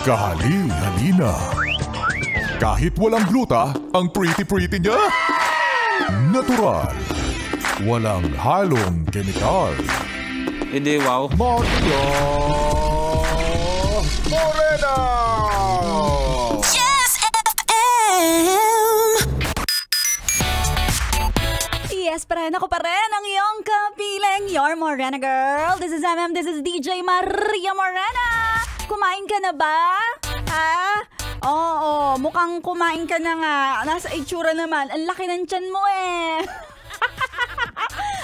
Kahali-halina. Kahit walang gluta, ang pretty-pretty niya. Natural. Walang halong kemikal. Hindi, wow. Maria Morena! Yes FM! Yes, pa rin ako pa rin ang iyong kapiling, your Morena girl. This is MM, this is DJ Maria Morena. Kumain ka na ba? Ha? Oo, mukhang kumain ka na nga. Nasa itsura naman, ang laki ng tiyan mo eh.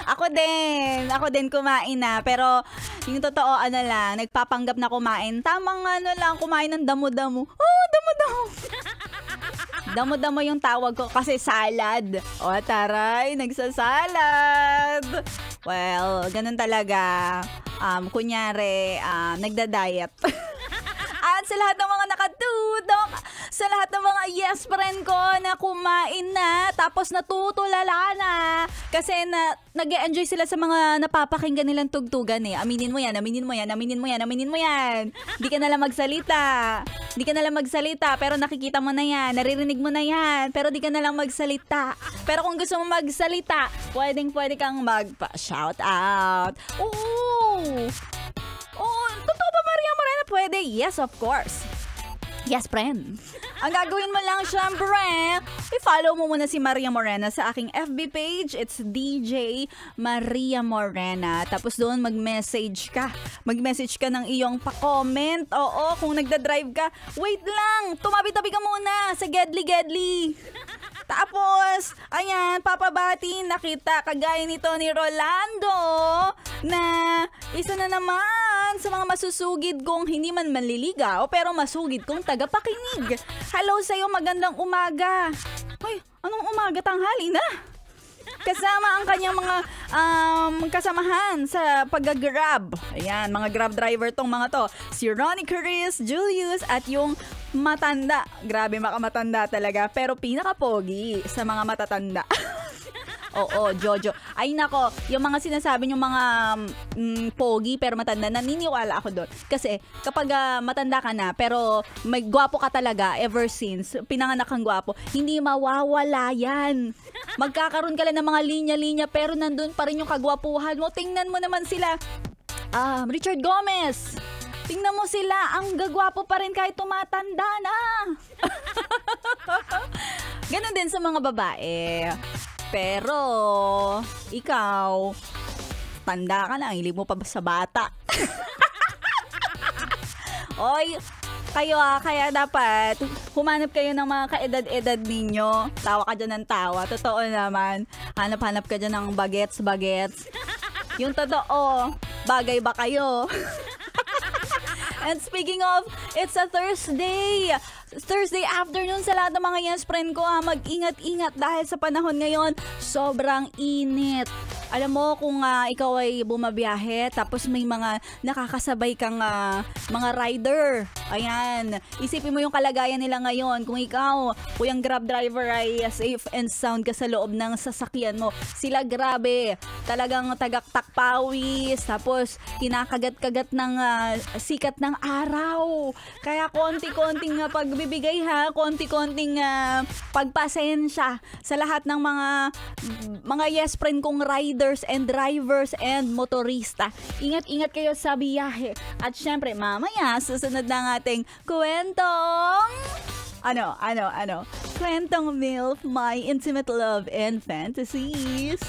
Ako din kumain na. Pero yung totoo, nagpapanggap na kumain. Tamang lang, kumain ng damo-damo. Oh, damo-damo. Damo-damo yung tawag ko kasi salad. O, taray, nagsasalad. Well, ganun talaga. Kunyari, nagda-diet. At sa lahat ng mga nakatutok, sa lahat ng mga yes friend ko na kumain na, tapos natutulala na. Kasi nag-e-enjoy sila sa mga napapakinggan nilang tugtugan eh. Aminin mo yan, aminin mo yan, aminin mo yan, aminin mo yan. Di ka nalang magsalita. Di ka nalang magsalita, pero nakikita mo na yan, naririnig mo na yan, pero di ka nalang magsalita. Pero kung gusto mo magsalita, pwede kang magpa-shout out. Oo! Oh, totoo ba, Maria Morena? Pwede? Yes, of course. Yes, friend. Ang gagawin mo lang, syempre, i-follow mo muna si Maria Morena sa aking FB page. It's DJ Maria Morena. Tapos doon mag-message ka. Mag-message ka ng iyong pa-comment. Oo, kung nagda-drive ka, wait lang, tumabi-tabi ka muna sa Gedli. Tapos, ayan, papabati na kita kagaya nito ni Rolando na isa na naman sa mga masusugid kong hindi man manliligaw pero masugid kong tagapakinig. Hello sa'yo, magandang umaga. Hoy, anong umaga? Tanghali na. Kasama ang kanyang mga kasamahan sa pag-grab. Ayan, mga grab driver tong mga to. Si Ronnie Chris, Julius at yung matanda. Grabe, makamatanda talaga. Pero pinaka-pogi sa mga matatanda. Oo, Jojo. Ay nako, yung mga sinasabi yung mga pogi pero matanda, naniniwala ako doon. Kasi kapag matanda ka na pero may gwapo ka talaga ever since pinanganak kang gwapo, hindi mawawala yan. Magkakaroon ka lang ng mga linya-linya pero nandun pa rin yung kagwapuhan mo. Tingnan mo naman sila. Richard Gomez. Tingnan mo sila, ang gagwapo pa rin kahit tumatanda na. Ganon din sa mga babae. Pero, ikaw, tanda ka na, hilig mo pa sa bata. Oy, kayo kaya dapat humanap kayo ng mga kaedad-edad ninyo. Tawa ka dyan ng tawa. Totoo naman. Hanap-hanap ka dyan ng bagets. Yung totoo, bagay ba kayo? And speaking of, it's a Thursday afternoon sa lahat ng mga yes friend ko. Mag-ingat-ingat dahil sa panahon ngayon, sobrang init. Alam mo, kung ikaw ay bumabiyahe, tapos may mga nakakasabay kang mga rider. Ayan, isipin mo yung kalagayan nila ngayon. Kung ikaw, kung yung grab driver ay safe and sound ka sa loob ng sasakyan mo. Sila grabe, talagang tagaktak pawis, tapos kinakagat-kagat ng sikat ng araw. Kaya konti-konting pagbibigay konti-konting pagpasensya sa lahat ng mga yes friend kong riders and drivers and motorista. Ingat-ingat kayo sa biyahe. At syempre, mamaya susunod na ating kwentong kwentong MILF, My Intimate Love and Fantasies.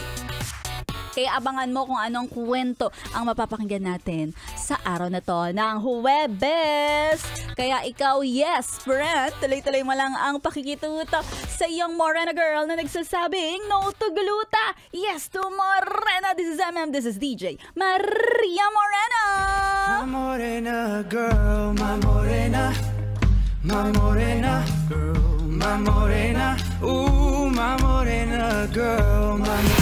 Kaya abangan mo kung anong kwento ang mapapakinggan natin sa araw na to ng Huwebes. Kaya ikaw, yes, friend, tuloy-tuloy mo lang ang pakikituto sa iyong Morena girl na nagsasabing no to gluta, yes to Morena. This is MM, this is DJ Maria Morena. My Morena girl, my Morena, my Morena girl, my Morena, ooh, my Morena girl, my Morena.